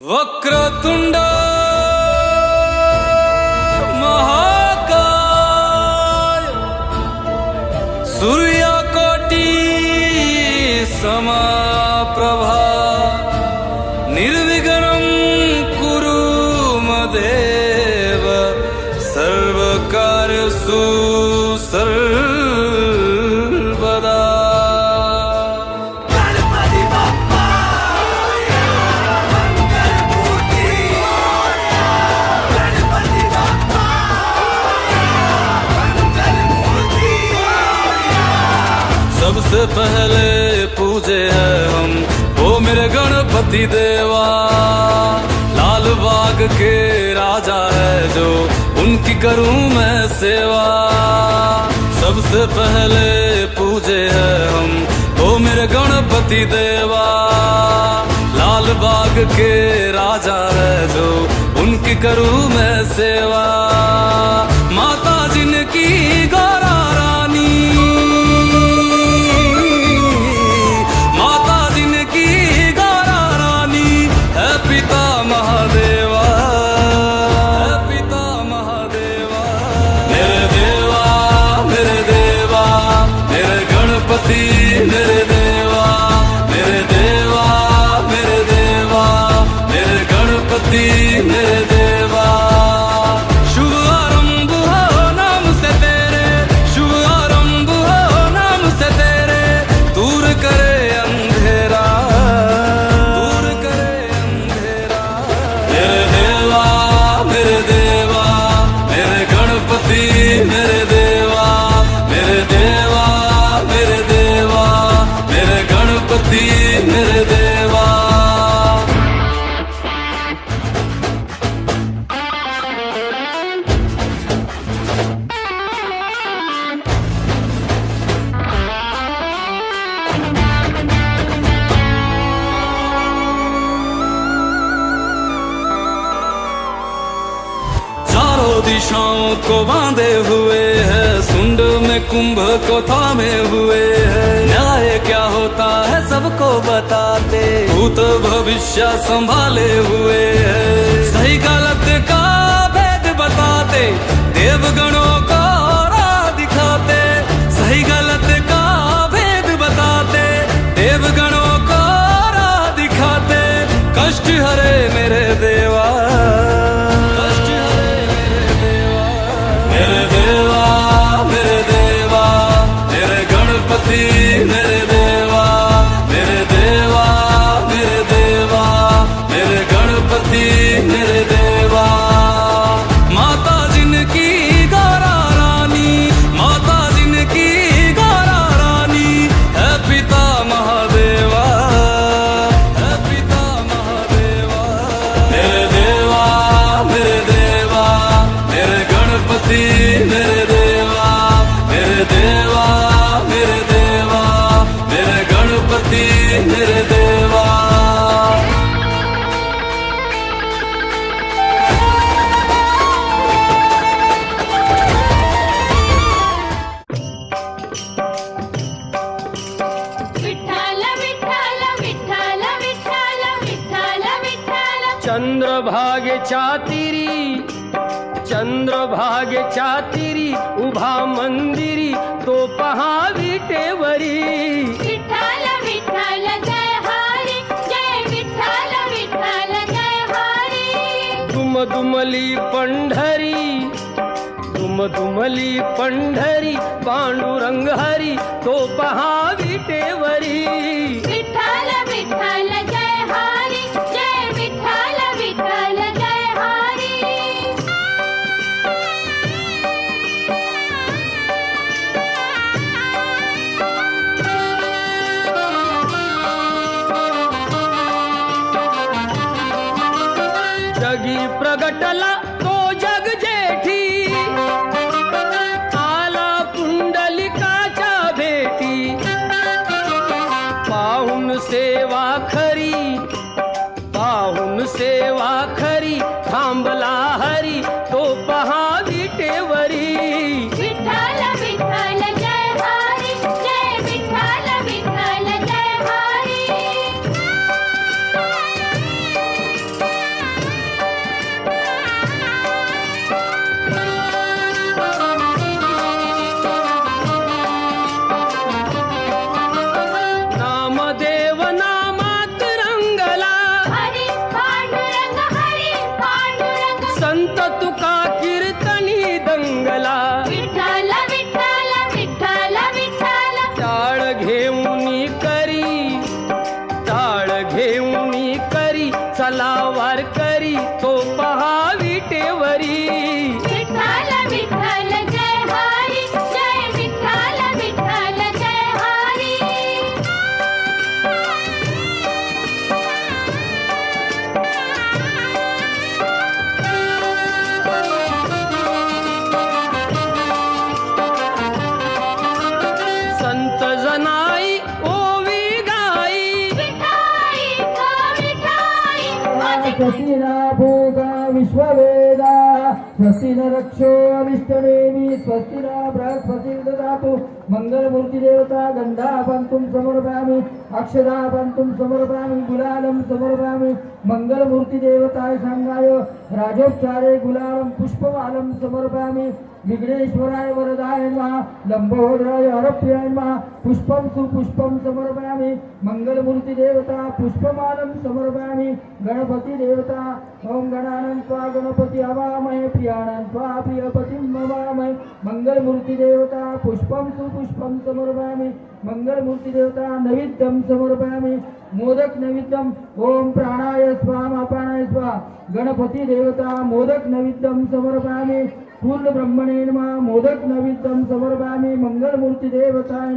वक्रतुंड महाकाय सूर्यकोटि समप्रभा निर्विघ्नं कुरु मदेव सर्वकार्येषु सर्वदा। सबसे पहले पूजे हैं हम वो मेरे गणपति देवा, लाल बाग के राजा है जो उनकी करूं मैं सेवा। सबसे पहले पूजे हैं हम वो मेरे गणपति देवा, लाल बाग के राजा है जो उनकी करूं मैं सेवा। माता जिनकी गौरा रानी, पिता महादेवा, पिता महादेवा। मेरे देवा मेरे देवा मेरे गणपति मेरे देवा, मेरे देवा मेरे देवा मेरे गणपति मेरे देवा। शुभ आरंभ हो नाम से तेरे, शुभ आरंभ हो नाम से तेरे, दूर करे अंधेरा, दूर करे मेरे देवा मेरे देवा मेरे गणपति मेरे देवा, मेरे देवा मेरे देवा मेरे गणपति मेरे देवा। दिशाओं को बांधे हुए है, सुंड में कुंभ को थामे हुए है। न्याय क्या होता है सबको बताते, भूत भविष्य संभाले हुए है। सही गलत का भेद बताते, देवगणों को राह दिखाते। सही गलत का भेद बताते, देवगणों को राह दिखाते। कष्ट हरे मेरे देवा, मेरे देवा मेरे देवा मेरे गणपति मेरे देवा, मेरे देवा मेरे देवा मेरे गणपति मेरे देवा। माता जिनकी गौरा रानी, माता जिनकी गौरा रानी, है पिता महादेवा, है पिता महादेवा। मेरे देवा मेरे देवा मेरे गणपति मेरे देवा, मेरे देवा मेरे देवा मेरे गणपति मेरे देवा। विठ्ठल विठ्ठल विठ्ठल विठ्ठल विठ्ठल विठ्ठल। चंद्रभागेच्या तिरी, चंद्रभागेच्या तिरी उभा मंदिरी तो पहा विटेवरी। विठ्ठल विठ्ठल जय हरी, जय विठ्ठल विठ्ठल जय हरी। दुमदुमली पंढरी, दुमदुमली पंढरी पांडुरंग हरी तो पहा विटेवरी। विठ्ठल विठ्ठल जय हरी, जय विठ्ठल विठ्ठल जय हरी। जगी प्रगटला तो जग जेठी, आला पुंडलिकाच्या भेटी। पाहून सेवा खरी, पाहून सेवा खरी, थांबला हरी तो पहा विटेवरी। विठ्ठल विठ्ठल जय हरी, जय विठ्ठल विठ्ठल जय हरी। चालला वारकरी तो पहा विटेवरी विठ्ठल विठ्ठल जय हरी जय विठ्ठल विठ्ठल जय हरी संत जनाई ओवी गाई विठाई ग विठाई माझे स्वस्ति न भोगा विश्ववेदा स्वस्ति न रक्षो अविष्टनेमि स्वस्ति न बृहस्पति ददातु मंगलमूर्ति देवता गंधापंतुं समर्पयामि अक्षदापंतुं समर्पयामि गुलालं समर्पयामि मंगलमूर्ति देवताय सांगाय राजोपचारे गुलालं पुष्पमालं समर्पयामि विघ्नेश्वराय वरदाय नमः लंबोदराय हरप्रियाय नमः पुष्पं सुपुष्पं समर्पयामि मंगलमूर्ति देवता पुष्पमालं समर्पयामि गणपति देवता ओम गणानं त्वा गणपति हवामहे प्रियाणं त्वा प्रियपतिं हवामहे मंगलमूर्ति देवता पुष्पं सुपुष्पं समर्पयामि मंगलमूर्ति देवता नैवेद्यं समर्पयामि मोदक नैवेद्यम ओम प्राणाय स्वाहा अपानाय स्वाहा गणपति देवता मोदक नैवेद्यम समर्पयामि पूर्ण ब्रह्मणे नमः मोदक नैवेद्यम समर्पयामि मंगलमूर्ति देवताय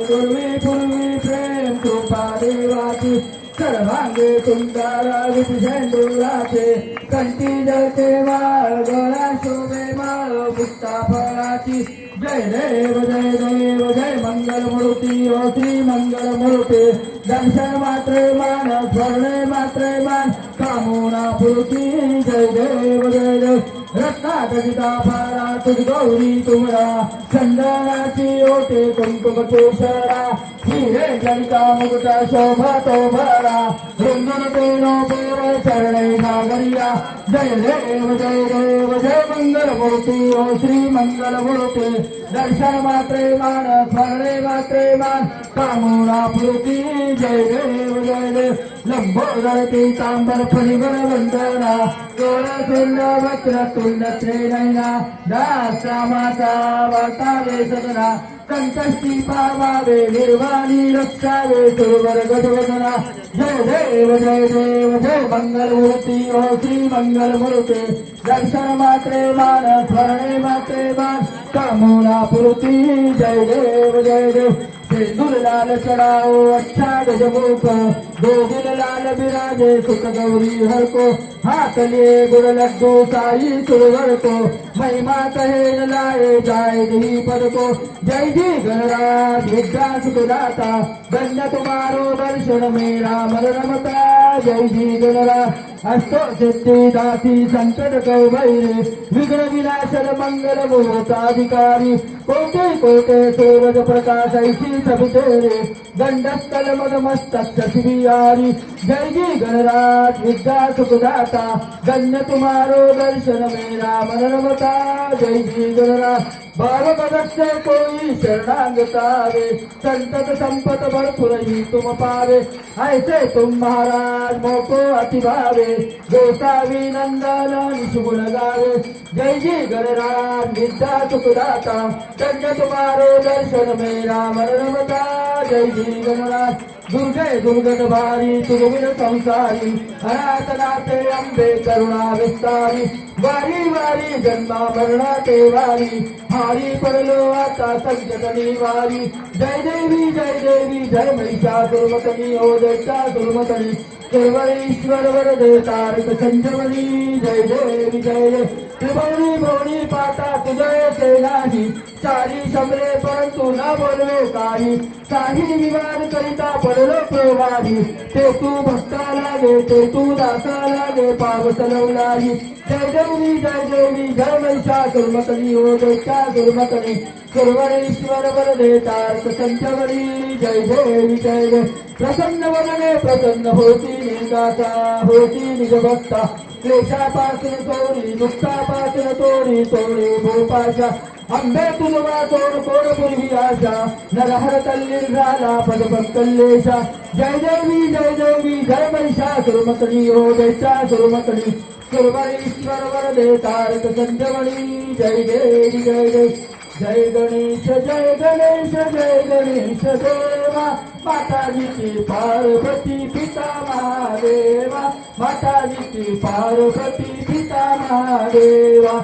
पूर्वी पूर्वी प्रेम कृपा देवाची सर्वांगे सुंदर विभूषेंद्रुराचे कंठी जळते माळ गळा शोभे माळ मुक्ता फळाची जय देव जय मंगलमूर्ती ओ श्री मंगलमूर्ती दर्शन मात्रे मान स्वर्णे मात्रे मान कामना पूर्ती जय देव रत्नागदिता फारा तुझ गौरी तुमरा चंदनाची ओटे कुंकुम केशरा हिरे जनिता मुकुटा शोभा तो भरा रुंदन तेनो पेरे चरणे नागरिया जय देव जय मंगलमूर्ती ओ श्री मंगलमूर्ती दर्शन मात्रे मान स्मरणे मात्रे मान कामना पूर्ती जय देव लंबोदर पीतांबर फणिवर वंदना गोळ सुंदर वक्र तुंड श्रेणैना दासा माता वार्तावे सदना कंठस्थी पावावे निर्वाणी रक्षावे सुरवर गजवदना जय देव जय मंगलमूर्ती ओ श्री मंगलमूर्ती दर्शन मात्रे मान स्मरणे मात्रे मान कामना पूर्ती जय देव सिंदूर लाल चढ़ाओ अच्छा गजमुख गोविंद लाल विराजे सुख गौरी हर को हाथ लिए गुड़ लड्डू साई सुरवर को महिमा कहे न लाए जाए दही पद को जय जी गणराज विद्या सुखदाता धन्य तुम्हारो दर्शन मेरा मन रमता जय जी गणराज अष्टो सिद्धि दासी संकट कौ भैरे विघ्न विनाशन मंगल मूर्ताधिकारी कोटे कोटे सूरज प्रकाश ऐसी सब तेरे गंडस्थल मद मस्तक शिवियारी जय जी गणराज विद्या सुखदाता धन्य तुम्हारो दर्शन मेरा मन रमता जय जी गणराज भाव पदक से कोई शरणागता रे संतत संपत भरपुर ही तुम पावे ऐसे तुम महाराज मोको अति भावे गोसावी नंदन निशुगुण गावे जय जी गणराज विद्या सुखदाता धन्य तुम्हारो दर्शन मेरा मन रमता जय जी गणराज दुर्गे दुर्गत भारी तुगविन संसारी अनाथ नाथे अंबे करुणा विस्तारी वारी वारी जन्मा मरणा ते वारी हारी पडलो आता संकट निवारी जय देवी जय महिषासुरमर्दिनी ओ दैत्यासुरमर्दिनी सर्वेश्वर वरदे तारक संजीवनी जय देवी जय त्रिभुवनी भुवनी पाता तुझे से नाही सारी समरे परंतु न बोलवे काही विवाद करिता पडलो प्रवाही ते तू भक्ता लागे ते तू दासा लागे पाव चलवलाही जय देवी जय महिषासुरमर्दिनी ओ दैत्यासुरमर्दिनी सर्वेश्वर वरदे तारक संजीवनी जय देवी प्रसन्न वदने प्रसन्न होती निगाता होती निज भक्ता क्लेशापासून सोडी दुःखापासून तोडी भूपाशा अंबे तुझवा तोड पूर्वी आशा नरहर तल्लीर झाला पदपद कल्लेशा जय देवी जय महिषासुरमर्दिनी ओ दैत्यासुरमर्दिनी सर्वेश्वर वरदे तारक संजीवनी जय देवी जय गणेश देवा माताजीची पार्वती पिता महादेवा माताजीची पार्वती पिता महादेवा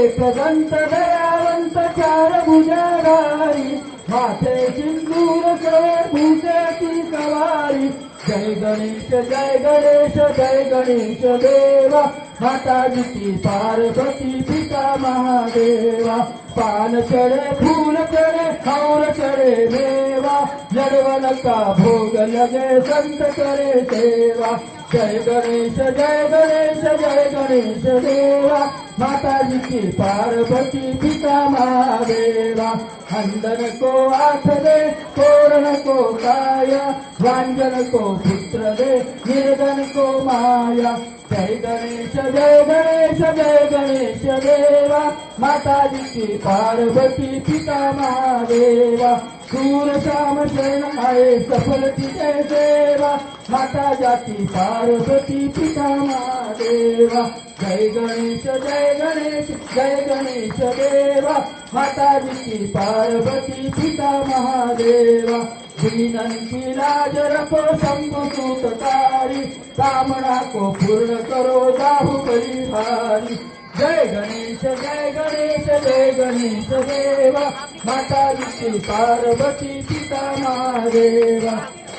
एक दंत दयावंत चार भुजाधारी माथे सिंदूर सवे भूषेची सवारी जय गणेश जय गणेश जय गणेश देवा माताजीची पार्वती पिता महादेवा पान चढ़े फूल चढ़े और चढ़े मेवा जड़वन का भोग लगे संत करे सेवा जय गणेश जय गणेश जय गणेश देवा माताजी की पार्वती पिता महादेवा अंदन को आठ दे तोरण को काया वांजन को पुत्र दे निर्धन को माया जय गणेश जय गणेश जय गणेश देवा माताजी की पार्वती पिता महादेवा सूर श्याम शरण आए सफल तिथे सेवा माता जाती पार्वती पिता महादेवा जय गणेश जय गणेश जय गणेश देवा माताजी की पार्वती पिता महादेवा दीनन की लाज रखो शंभु सूतकारी कामना को पूर्ण करो बाहुबली भारी जय गणेश जय गणेश जय गणेश देवा माताजी की पार्वती पिता महादेवा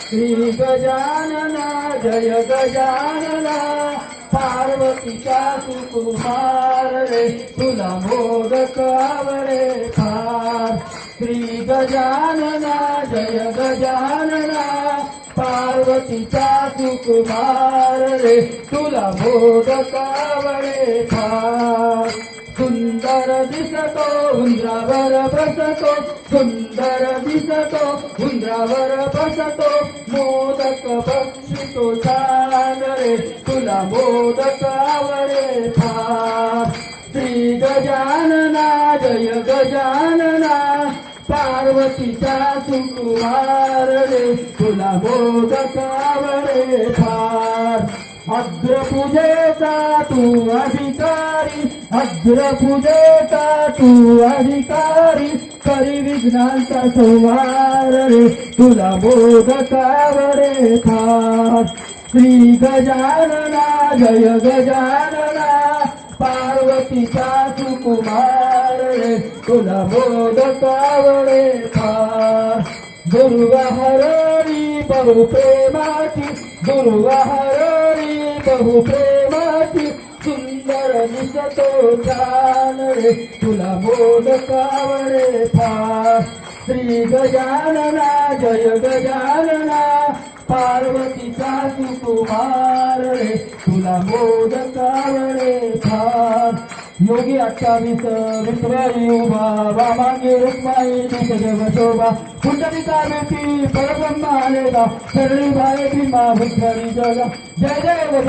श्री गजानना जय गजानना पार्वतीचा सुकुमार रे तुला मोदक आवडे फार श्री गजानना जय गजानना पार्वतीचा सुकुमार रे तुला मोदक आवडे फार सुंदर दिसतो उंदरावर बसतो सुंदर दिसतो उंदरावर बसतो मोदक बक्षितो छान रे तुला मोदक आवडे फार श्री गजानना जय गजानना पार्वतीचा सुकुमार रे तुला मोदक आवडे फार अग्रपूजेचा तू अधिकारी अग्रपूजेचा तू अधिकारी करी विघ्नांचा संहार रे तुला मोदक आवडे फार श्री गजानना जय गजानना पार्वतीचा सुकुमार रे तुला मोदक आवडे फार दुर्गा हरणी बहु प्रेमाची दुर्गा हरणी बहु प्रेमाची सुंदर दिसतो छान रे तुला मोदक आवडे फार श्री गजानना जय गजानना पार्वतीचा सुकुमार रे तुला मोदक आवडे फार योगी 28 विठ्ठलाई उभा वामांगी रुक्माई दिस जग शोभा पुंडलिका बेटी परब्रह्मा आलेला सरळी बाई भीमा विठ्ठली जगा जय देव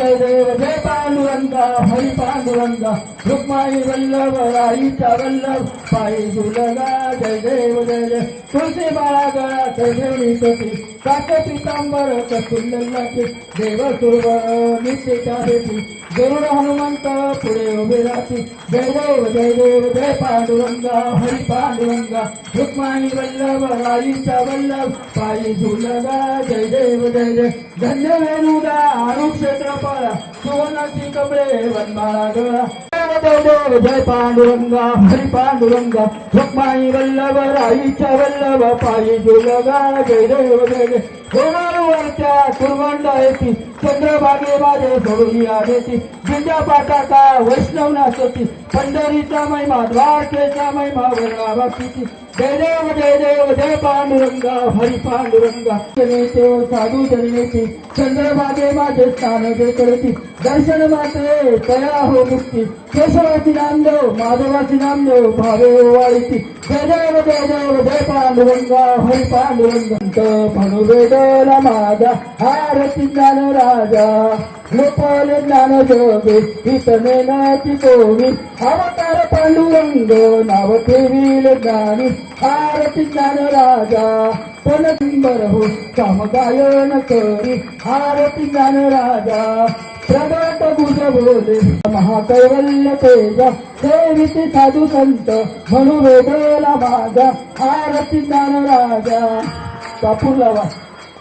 जय पांडुरंगा हरी पांडुरंगा रुक्माई वल्लभ राईचा वल्लभ पायी झुलगा जय देव तुळशी बाळा गळा ठेवणी कशी काटे पितांबर कस्तुल्लाची देव सुरव नित्य बेटी गरुड हनुमंत पुढे उभे राहती जय देव जय पांडुरंगा हरी पांडुरंगा रुक्माई वल्लभ राईचा वल्लभ पायी झुलगा जय देव धन्य वेणुदा अनुक्षेत्रपाळा सुवर्णाची कमळे वनमाळा गळा देव जय पांडुरंगा हरी पांडुरंगा रुक्माई वल्लभ राईचा वल्लभ पायी झुलगा जय देव गोमाळूवरच्या कुरवंडा येती चंद्रभागे माझे सोडून आलेती जिंजा पाटाका वैष्णव नाचती पंढरीचा महिमा द्वारकेचा महिमा वर्णावाची जय देव जय पांडुरंगा हरी पांडुरंगा नेते साधू जननेती चंद्रभागे माझे स्थान जे करती दर्शन मात्रे तया हो मुक्ती केशवाची नामदेव माधवाची नामदेव भावे वाळीती जय देव जय पांडुरंगा हरी पांडुरंगंत म्हणू वेदला माझा आरती ज्ञान राजा लोपल ज्ञान जोगे इतने नाची कोवी अवतार पांडुरंग नाव ठेवील ज्ञानी आरती ज्ञान राजा पण नंबर हो काम गायन करी आरती ज्ञान राजा प्रगट गुज बोले महाकैवल्य तेजा सेविती साधू संत म्हणू वेदला माझा आरती ज्ञान राजा कापूर लावा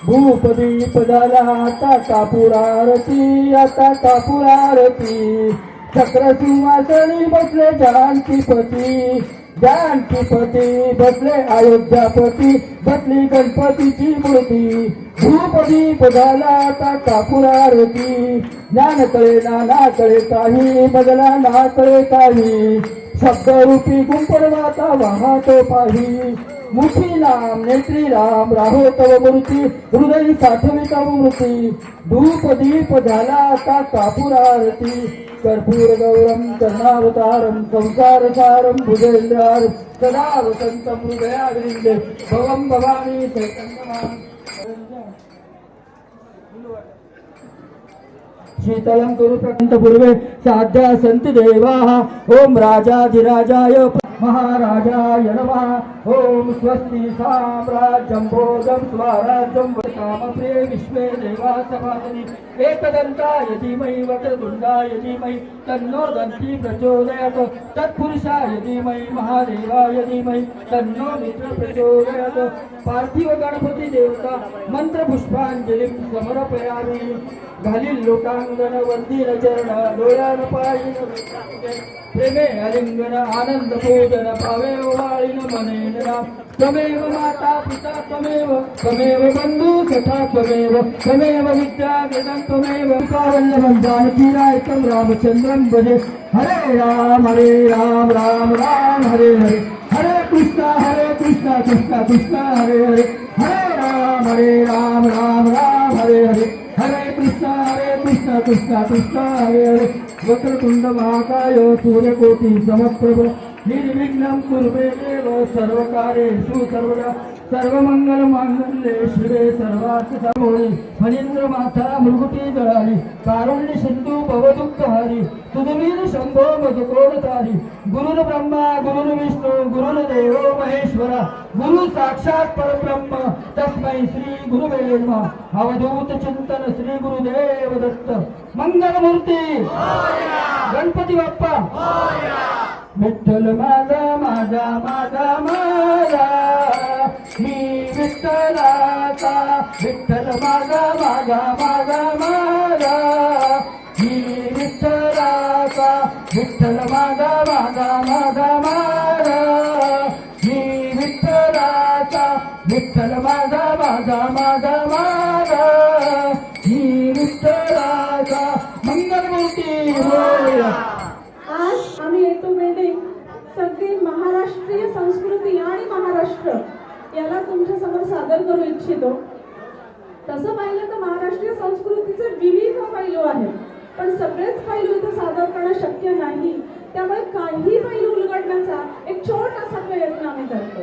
भूपदीप झाला आता कापूर आरती, आता कापूर आरती. चक्र सिंहासनी बसले जानकीपती, जानकीपती बसले अयोध्यापती, बसली गणपतीची मूर्ती. भूपदीप झाला आता कापूर आरती. ज्ञान कळे ना कळे काही, बदला ना कळे काही. शब्दरूपी गुंपडवाता वाहतो पाही. मुठी राम नेत्री राम राहो तव मूर्ती, हृदय साठवी तव मूर्ती. धूप दीप झाला आता कापूर आरती. कर्पूर गौरम करुणावतारम संसार सारम भुजेंद्रार सदा वसंतम हृदयाग्रिंदे भवम भवानी चैतन्यमाम. शीतलं कुरु प्रकंत पूर्वे साध्या सन्ति देवाः. ओम राजाधिराजाय महाराजाय नमः. ओम स्वस्ति साम्राज्यं भोगं स्वराज्यं कामप्रिये विश्वे देवाः सभासनि. एकदन्ताय धीमहि वक्रतुण्डाय धीमहि तन्नो दन्ती प्रचोदयात्. तत्पुरुषाय धीमहि महादेवाय धीमहि तन्नो मित्र प्रचोदयात्. पार्थिव गणपती देवता मंत्र पुष्पांजलिं समर्पयामि. घालील लोकांगण वंदीन चरण डोळ्यान पायीन प्रेमे अलिंगन आनंद पूजन पावे ओवाळीन मनेन नाम. त्वमेव माता पिता त्वमेव, त्वमेव बंधू सखा त्वमेव, त्वमेव विद्या वेदं त्वमेव. कावल्लभं जानकीनायकं रामचंद्रं भजे. हरे राम राम राम हरे हरे. हरे कृष्णा कृष्णा कृष्णा हरे हरे. हरे राम राम हरे हरे. हरे कृष्णा कृष्णा हरे हरे. वक्रतुंड महाकाय सूर्यकोटि समप्रभ निर्विघ्नं कुरु मे देव सर्वकार्येषु सर्वदा. सर्वमंगल मांगल्ये शिवे सर्वार्थ साधके. फणींद्र माता मृगुटी दळारी कारुण्य सिंधू भवदुःखहारी. तुझवीर शंभो मधुकोणतारी. गुरुर् ब्रह्मा गुरुर्विष्णू गुरुर्देवो महेश्वरा. गुरु साक्षात परब्रह्म तस्मै श्री गुरुवे नमः. अवधूत चिंतन श्री गुरुदेव दत्त. मंगलमूर्ती गणपती बाप्पा. विठ्ठल माझा माझा माझा माझा मी विठ्ठलाचा. विठ्ठल माझा माझा माझा माझा मी विठ्ठलाचा. विठ्ठल माझा माझा माझा माझा मी विठ्ठलाचा. विठ्ठल माझा माझा माझा माझा मी विठ्ठलाचा. मंगलमूर्ती बोला. आज आम्ही ऑटोमॅटिक सगळी महाराष्ट्रीय संस्कृती आणि महाराष्ट्र याला तुमच्या समोर सादर करू इच्छितो. तसं पाहिलं तर महाराष्ट्रीय संस्कृतीचे विविध पैलू आहेत, पण सगळेच पैलू इथं सादर करणं शक्य नाही. त्यामुळे काही पैलू उलगडण्याचा एक छोटासा प्रयत्न आम्ही करतो.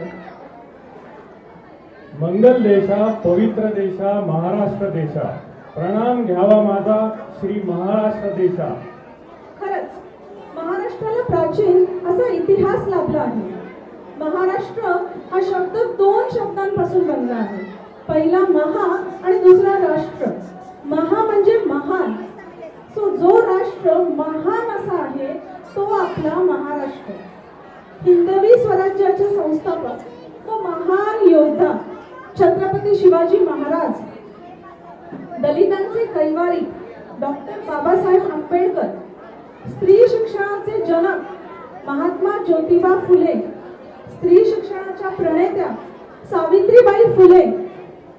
मंगल देशा पवित्र देशा महाराष्ट्र देशा. प्रणाम घ्यावा माझा श्री महाराष्ट्र देशा. खरंच महाराष्ट्राला प्राचीन असा इतिहास लाभला आहे. महाराष्ट्र हा शब्द दोन शब्दांपासून बनला आहे. पहिला महा आणि दुसरा राष्ट्र. महा म्हणजे महान. जो राष्ट्र महान असा आहे तो आपला महाराष्ट्र. हिंदवी स्वराज्याचे संस्थापक व महान योद्धा छत्रपती शिवाजी महाराज, दलितांचे कैवारी डॉक्टर बाबासाहेब आंबेडकर, स्त्री शिक्षणाचे जनक महात्मा ज्योतिबा फुले, स्त्री शिक्षणाच्या प्रणेत्या सावित्रीबाई फुले,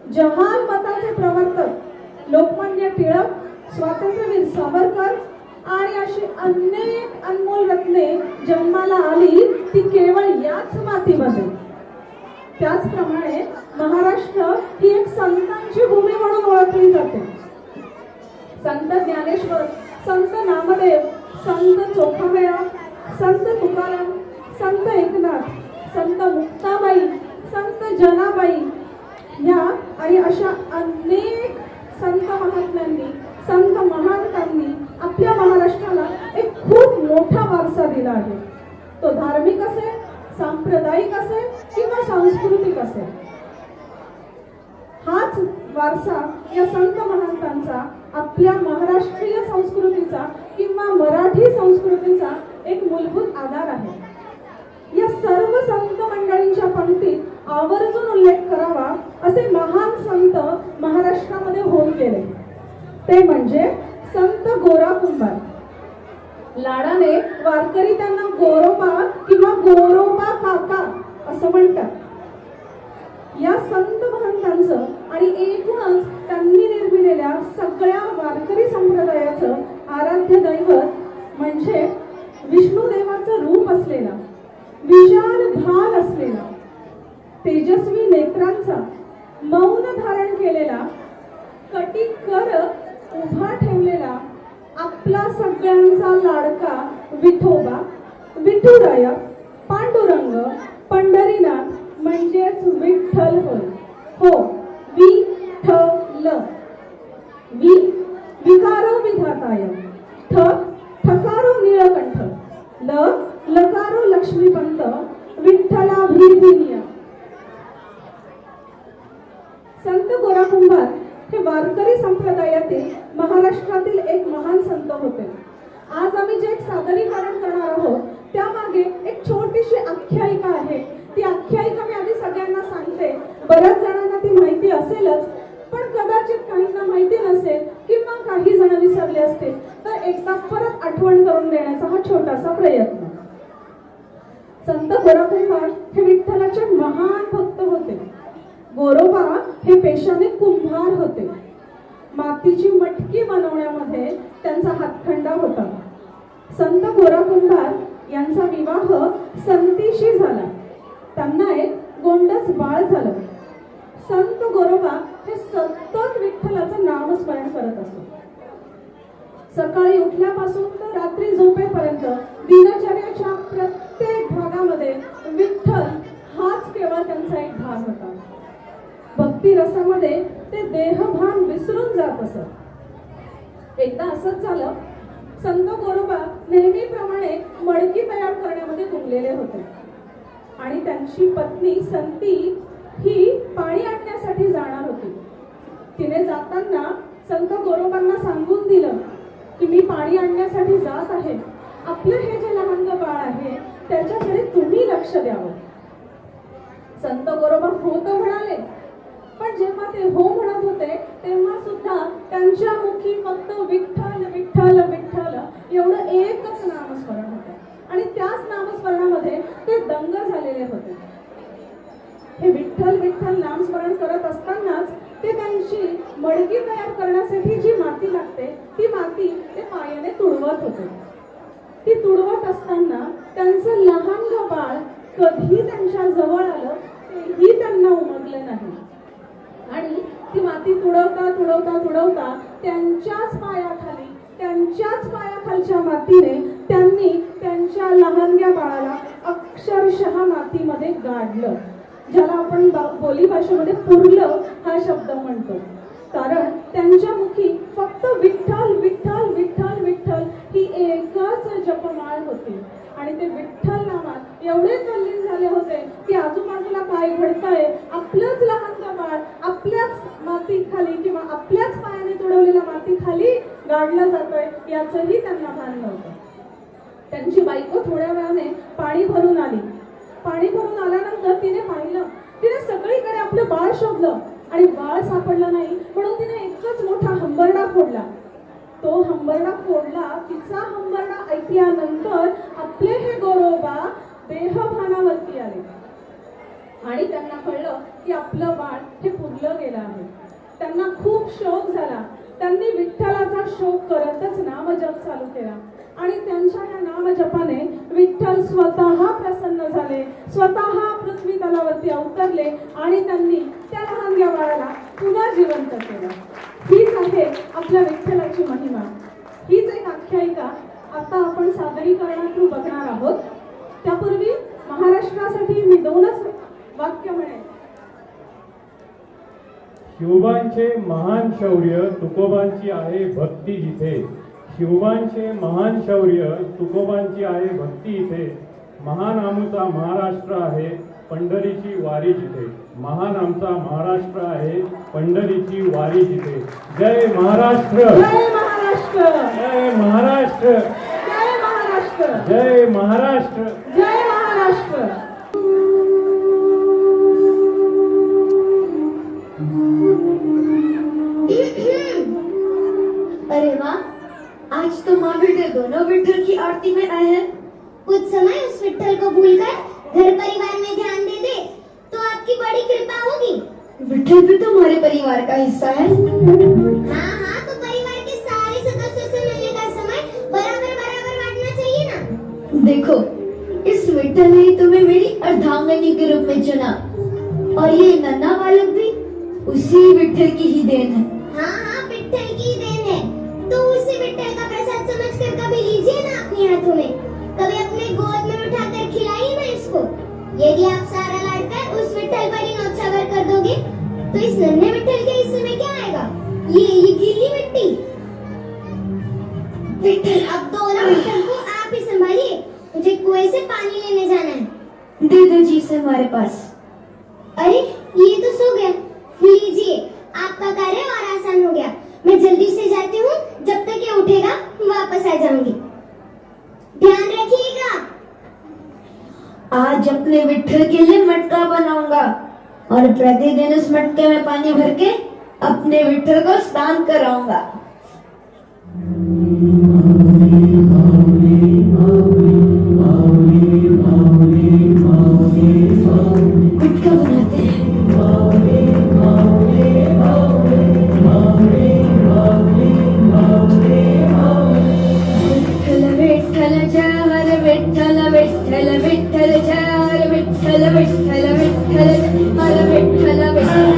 जहाल मताचे प्रवर्तक लोकमान्य टिळक, स्वातंत्र्यवीर सावरकर आणि अशी अनेक अनमोल रत्ने जन्माला आली ती केवळ याच मातीमध्ये. त्याचप्रमाणे महाराष्ट्र ही एक संतांची भूमी म्हणून ओळखली जाते. संत ज्ञानेश्वर, संत नामदेव, संत चोखामेळा, संत तुकाराम, संत एकनाथ, संत मुक्ताबाई, संत जनाबाई ह्या आणि अशा अनेक संत महात्म्यांनी, संत महांतांनी आपल्या महाराष्ट्राला एक खूप मोठा वारसा दिला आहे. तो धार्मिक असेल, सांप्रदायिक असेल किंवा सांस्कृतिक असेल. हाच वारसा या संत महांतांचा आपल्या महाराष्ट्रीय संस्कृतीचा किंवा मराठी संस्कृतीचा एक मूलभूत आधार आहे. या सर्व संत मंडळींच्या पंक्तीत आवर्जून उल्लेख करावा असे महान संत महाराष्ट्रामध्ये होऊन गेले. ते म्हणजे संत गोरा कुंभार. लाडाने वारकरी त्यांना गोरोबा किंवा गोरोबा काका असं म्हणतात. या संत महंतांचं आणि एकूणच त्यांनी निर्मिलेल्या सगळ्या वारकरी संप्रदायाचं आराध्य दैवत म्हणजे विष्णुदेवाचं रूप असलेला, विशाल भाल असलेला, तेजस्वी नेत्रांचा, मौन धारण केलेला, कटी कर उभा ठेवलेला, आपला सगळ्यांचा लाडका विठोबा, विठुराया, पांडुरंग, पंढरीनाथ म्हणजेच विठ्ठल होय. हो, विठ्ठल. वि विकारो विधाताय, ठ ठकारो नीळकंठ, ल लकारो लक्ष्मीपंत, विठ्ठलाभिधिनिया. संत गोरा कुंभार हे वारकरी संप्रदायातील महाराष्ट्रातील एक महान संत होते. आज आम्ही जे एक सादरीकरण करणार आहोत त्यामागे एक छोटीशी आख्यायिका आहे. ती आख्यायिका मी आधी सगळ्यांना सांगते. बऱ्याच जणांना ती माहिती असेलच, पण कदाचित काहींना माहिती नसेल किंवा काही जण विसरले असतील, तर एकदा परत आठवण करून देण्याचा हा छोटासा प्रयत्न. संत गोरा कुंभार हे विठ्ठलाचे महान भक्त होते. गोरोबा हे पेशाने कुंभार होते. मातीची मटकी बनवण्यामध्ये त्यांचा हातखंडा होता. संत गोरा कुंभार यांचा विवाह संतीशी झाला. त्यांना एक गोंडस बाळ झालं. संत गोरोबा हे सतत विठ्ठलाचं नामस्मरण करत असत. सकाळी उठल्यापासून तर रात्री झोपेपर्यंत दिनचर्याच्या प्रत्येक भागामध्ये विठ्ठल हाच केवळ त्यांचा एक भाग होता. भक्ती रसामध्ये ते देहभान विसरून जात असत. एकदा असंच झालं. संत गोरोबा नेहमीप्रमाणे मडकी तयार करण्यामध्ये गुंगलेले होते आणि त्यांची पत्नी संती ही पाणी आणण्यासाठी जाणार होती. तिने जाताना संत गोरोबांना सांगून दिलं की मी पाणी आणण्यासाठी जात आहे. आपलं हे जे लहान बाळ आहे त्याच्याकडे तुम्ही लक्ष द्यावं. संत गोरोबा हो तर म्हणाले, पण जेव्हा ते हो म्हणत होते तेव्हा सुद्धा त्यांच्या मुखी फक्त विठ्ठल विठ्ठल विठ्ठल एवढं एकच नामस्मरण होतं आणि त्याच नामस्मरणामध्ये ते दंग झालेले होते. हे विठ्ठल विठ्ठल नामस्मरण करत असतानाच ते त्यांची मडकी तयार करण्यासाठी जी माती लागते ती माती ते पायाने तुडवत होते. ती तुडवत असताना त्यांचं लहान बाळ कधी त्यांच्या जवळ आलं तेही त्यांना उमगलं नाही आणि ती माती तुडवता तुडवता तुडवता त्यांच्याच पायाखालच्या मातीने त्यांनी त्यांच्या लहानग्या बाळाला अक्षरशः मातीमध्ये गाडलं, ज्याला आपण बोली भाषेमध्ये पुरलं हा शब्द म्हणतो. कारण त्यांच्या मुखी फक्त विठ्ठल विठ्ठल विठ्ठल विठ्ठल ही एकच जपमाळ होती आणि ते विठ्ठल नामात एवढे तल्लीन झाले होते की आजूबाजूला काय घडतंय, आपलंच लहान बाळ आपल्याच माती खाली किंवा आपल्याच पायाने तुडवलेल्या माती खाली गाडलं जातोय याचंही त्यांना भान नव्हतं. त्यांची बायको थोड्या वेळाने पाणी भरून आली. पाणी भरून आल्यानंतर तिने पाहिलं, तिने सगळीकडे आपलं बाळ शोधलं आणि बाळ सापडलं नाही म्हणून तिने एकच मोठा हंबरडा फोडला. तो हंबरडा फोडला. तिचा हंबरडा ऐकल्यानंतर आपले हे गोरोबा देहभानावरती आले आणि त्यांना कळलं की आपलं बाळ हे पुरलं गेलं आहे. त्यांना खूप शोक झाला. त्यांनी विठ्ठलाचा शोक करतच नामजप चालू केला आणि त्यांच्या या नामजपाने विठ्ठल स्वतः प्रसन्न झाले, स्वतः पृथ्वी तलावरती अवतरले आणि त्यांनी त्या लहानग्या बाळाला पुन्हा जिवंत केलं. हीच आहे आपल्या विठ्ठलाची महिमा. हीच एक आख्यायिका आता आपण सादरीकरणात थ्रू बघणार आहोत. त्यापूर्वी महाराष्ट्रासाठी मी 2च वाक्य म्हणेन. शिवबांचे महान शौर्य तुकोबांची आहे भक्ती जिथे. शिवबांचे महान शौर्य तुकोबांची आहे भक्ती इथे. महान आमचा महाराष्ट्र आहे पंढरीची वारी जिथे. महान आमचा महाराष्ट्र आहे पंढरीची वारी जिथे. जय महाराष्ट्र, जय महाराष्ट्र, जय महाराष्ट्र, जय महाराष्ट्र, जय महाराष्ट्र, जय महाराष्ट्र. दोनों विठल की आरती में आए हैं। कुछ समय उस विठल को भूलकर घर परिवार में ध्यान दे दे तो आपकी बड़ी कृपा होगी। विठल भी तो हमारे परिवार का हिस्सा है। हाँ हाँ, तो परिवार के सारे सदस्यों से मिलने का समय बराबर बराबर बांटना चाहिए ना। देखो, इस विठल ने तुम्हें मेरी अर्धांगिनी के रूप में चुना और ये नन्हा बालक भी उसी विठल की ही देन है। हाँ हाँ, विठल की देन है, तो उसी विठल का प्रसाद समझकर कभी लीजिए ना अपने हाथों में, कभी अपने गोद में उठाकर खिलाइए ना इसको। यदि आप सारा लाडकर उस विठल पर ही नौछावर कर दोगे तो इस नन्हे विठल के हिस्से में क्या आएगा? ये गीली मिट्टी। विठल, अब दोनों विठल को आप ही संभालिए, मुझे कुएं से पानी लेने जाना है। दे दो जी से हमारे पास। अरे ये तो सो गया, लीजिए, आपका कार्य और आसान हो गया। मैं जल्दी से जाती हूँ, जब तक ये उठेगा वापस आ जाऊंगी। ध्यान रखिएगा। आज अपने विठल के लिए मटका बनाऊंगा और प्रतिदिन उस मटके में पानी भर के अपने विठल को स्नान कराऊंगा। मटका बनाते हैं। विठ्ठल विठ्ठल जय हर विठ्ठल विठ्ठल विठ्ठल जय हर विठ्ठल विठ्ठल विठ्ठल हर विठ्ठल विठ्ठल।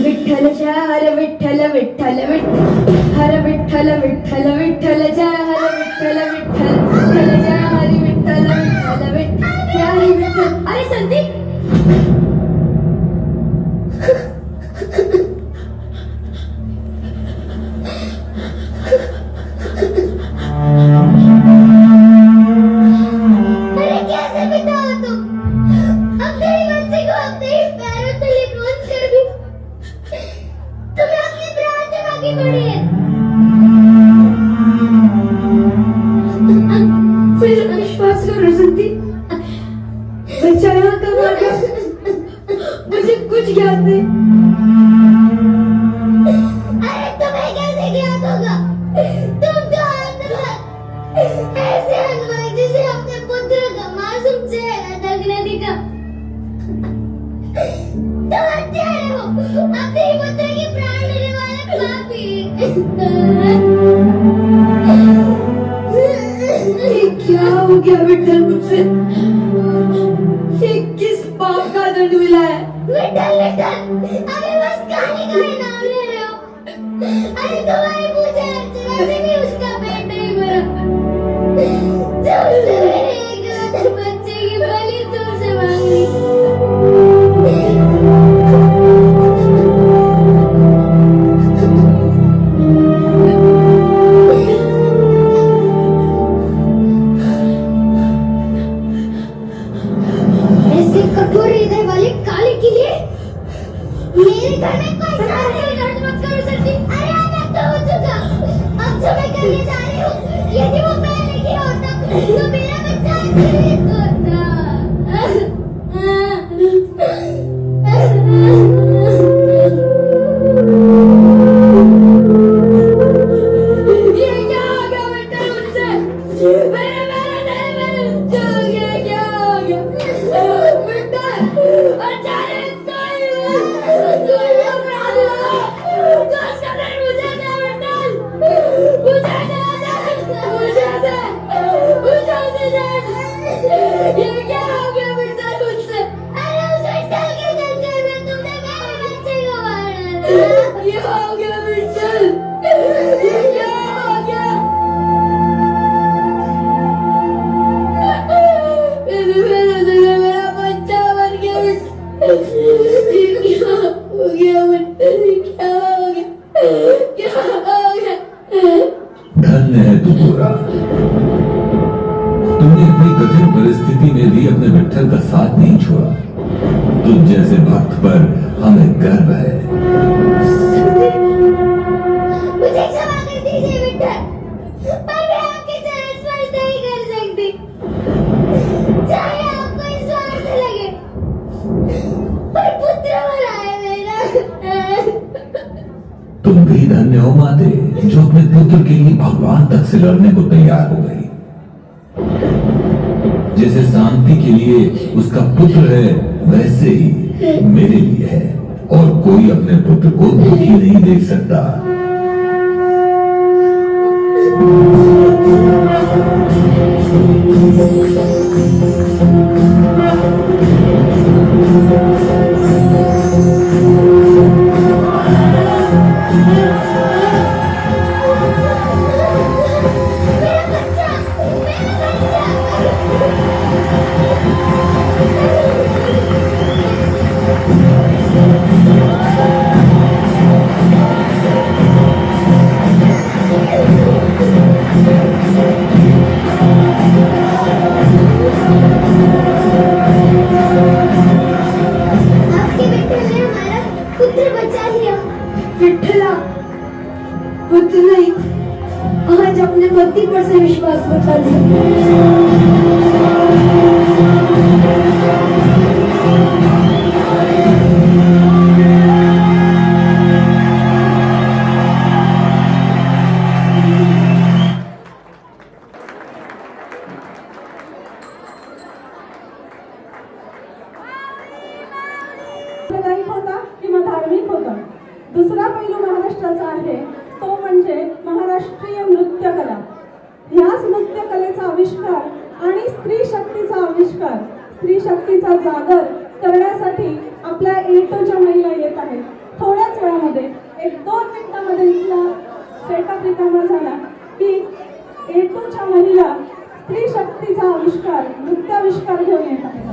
विठ्ठल जय हर विठ्ठल विठ्ठल विठ्ठल हर विठ्ठल विठ्ठल विठ्ठल जय हर विठ्ठल विठ्ठल विठ्ठल जय हरि विठ्ठल विठ्ठल विठ्ठल जय हरि विठ्ठल। अरे संदीप, अरे कैसे बिता हो तुम? अपने ही बच्चे को अपने ही पैरों तले नोच कर भी तुम्हें अपने प्राण से बाकी पड़ी है। फिर विश्वास करो संदीप, बच्चा यहाँ कब आ गया? मुझे कुछ ज्ञात नहीं। अरे तुम्हें कैसे ज्ञात होगा? तुम तो ऐसे हनुमान जिसे अपने पुत्र का मासूम चेहरा तक न दिखा। तुम हत्यारे हो, अपने ही पुत्र की प्राण लेने वाले पापी। ये क्या हो गया विठ्ठल मुझसे? ये किस पाप का दंड मिला है? विठ्ठल विठ्ठल, अभी बस कहानी नाम ले रहे हो। अरे तुम्हारी पूजा अर्चना से भी उसका पेट नहीं भरा। जो उसने मेरे एकमात्र बच्चे की बलि तुमसे मांगी। ऐसे कठोर हृदय वाले काले के लिए मेरे घर में कोई लड़ मत करो सच्ची। अरे अब तो हो चुका, अब जो मैं करने जा रही हूँ, यदि वो पहले की होता तो मेरा बच्चा जीवित होता। ये क्या हो गया विठ्ठल मुझसे? क्या हो गया? विठ्ठल, अचानक मुझे दे, ये क्या तुझ जैसे भक्त पर हमें गर्व है। मुझे क्षमा कर दीजिए विठ्ठल, पर मैं आपके चरण स्पर्श नहीं कर सकती, चाहे आपको इस स्वार्थ लगे, पर पुत्र भला है मेरा। तुम भी धन्य हो माते, जो अपने पुत्र के लिए भगवान तक से लड़ने को तैयार हो गई। जैसे शांति के लिए उसका पुत्र है, वैसे ही मेरे लिए है, और कोई अपने पुत्र को दुखी नहीं देख सकता। आपके विठ्ठल ने हमारा पुत्र बचा लिया। विठ्ठला, पुत्र नहीं, आज अपने पति पर से विश्वास बता दिया। सांप्रदायिक होता किंवा धार्मिक होता। दुसरा पैलू महाराष्ट्राचा आहे तो म्हणजे महाराष्ट्रीय नृत्यकला। ह्याच नृत्यकलेचा आविष्कार आणि स्त्री शक्तीचा आविष्कार, स्त्री शक्तीचा जागर करण्यासाठी आपल्या A2च्या महिला येत आहेत। थोड्याच वेळामध्ये 1-2 मिनिटांमध्ये इथला सेटअप रिकामा झाला की A2च्या महिला स्त्री शक्तीचा आविष्कार, नृत्याविष्कार घेऊन येत आहेत।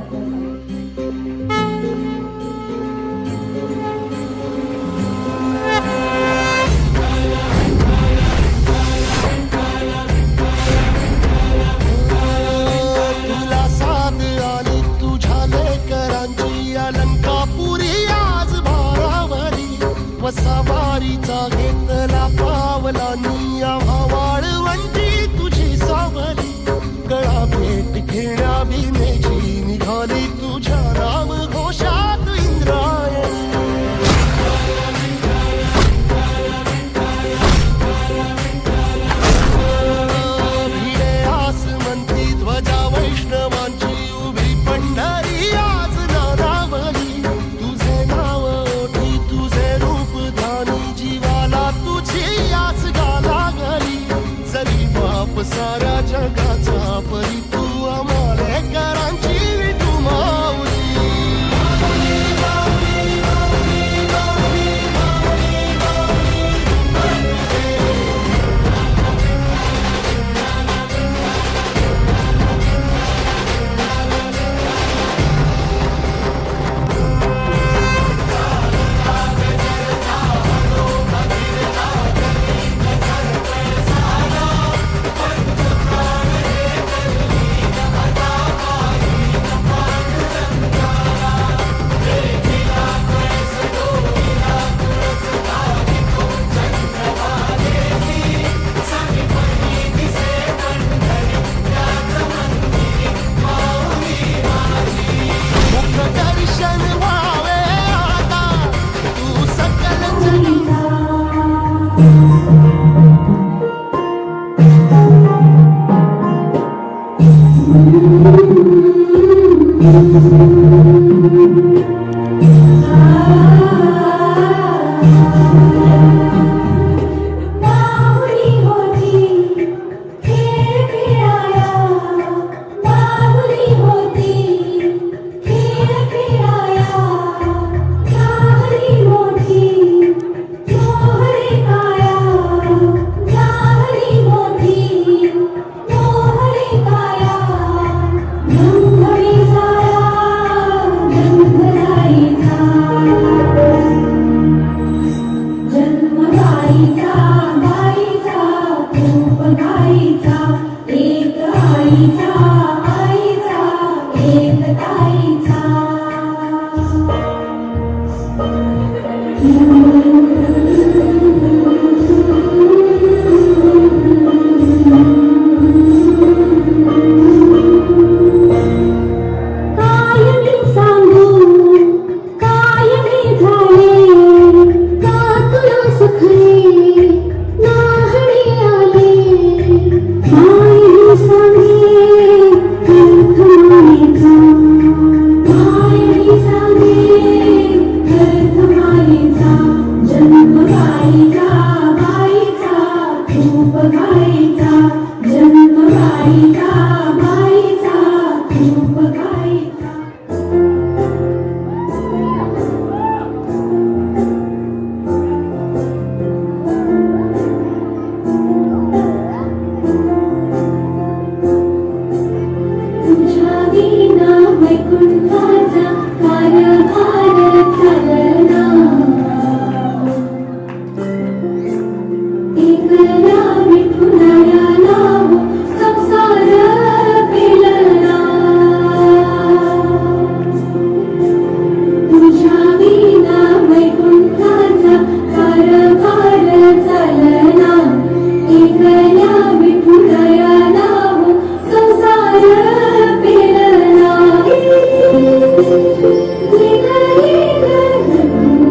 तुला साथ आली तुझ्या लेकरांची अलंकापुरी आज भारावरी वसावारीचा घेतला पावलांनी आव्हा वाळवंटी तुझी सावली गळा भेट घेण्या भीमेची निघाली तुझ्या राम घोषात इंद्रायणी भिडे आसमंती ध्वजा वैष्णवांची उभी पंढरी आज नारावली तुझे नाव ओठी तुझे रूप ध्यानी जीवाला तुझी आस गाला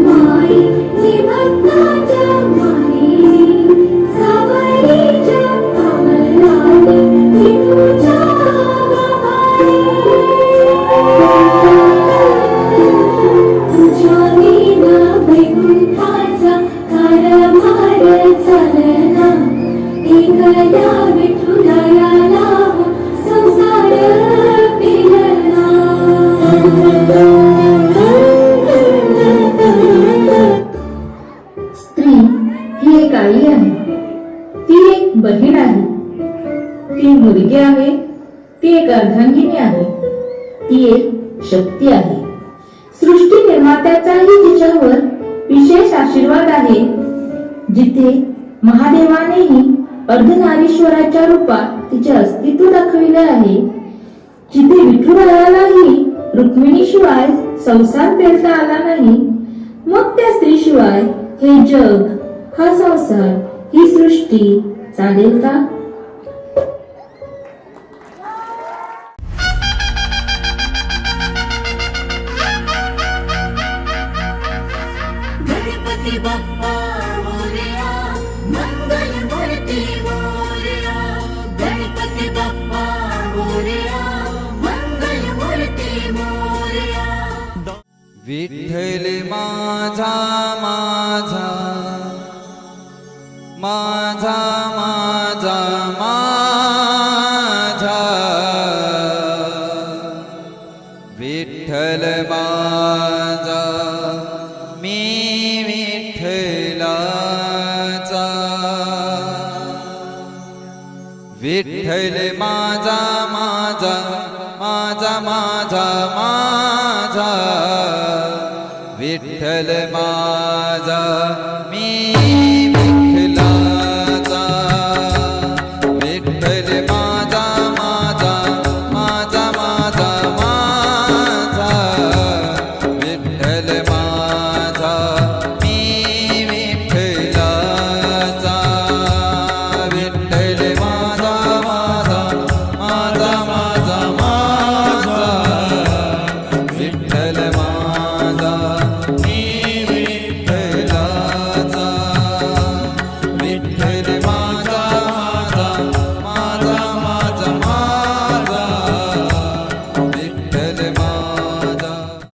माई जी भक्ताच्या माई सावरीच्या कमलाने विठूच्या तुझ्या विना वैकुंठाचा कारभार चालना एकदा विठुरायाला संसार पिलना स्त्री ही एक आई आहे, ती एक बहीण आहे, ती मुलगी आहे, ती एक अर्धांगिनी आहे, ती एक शक्ती आहे. सृष्टी निर्मात्याचाही तिच्यावर विशेष आशीर्वाद आहे. जिथे महादेवानेही अर्धनारीश्वराच्या रूपात तिचे अस्तित्व दाखविले आहे, जिथे विठुरायालाही रुक्मिणीशिवाय संसार पेलता आला नाही, मग त्या स्त्रीशिवाय हे जग, हा संसार, ही सृष्टी चालेल का? गणपती बाप्पा मोरया मंगल मूर्ती मोरया गणपती बाप्पा मोरया मंगल मूर्ती मोरया विठ्ठल माझा माझा माझा माझा माझा विठ्ठल माझा मी विठ्ठलाचा विठ्ठल माझा माझा माझा माझा माझा विठ्ठल माझा मी विठ्ठलाचा विठ्ठल माझा माझा माझा माझा माझा विठ्ठल माझा मी विठ्ठलाचा विठ्ठल माझा माझा माझा माझा माझा विठ्ठल माझा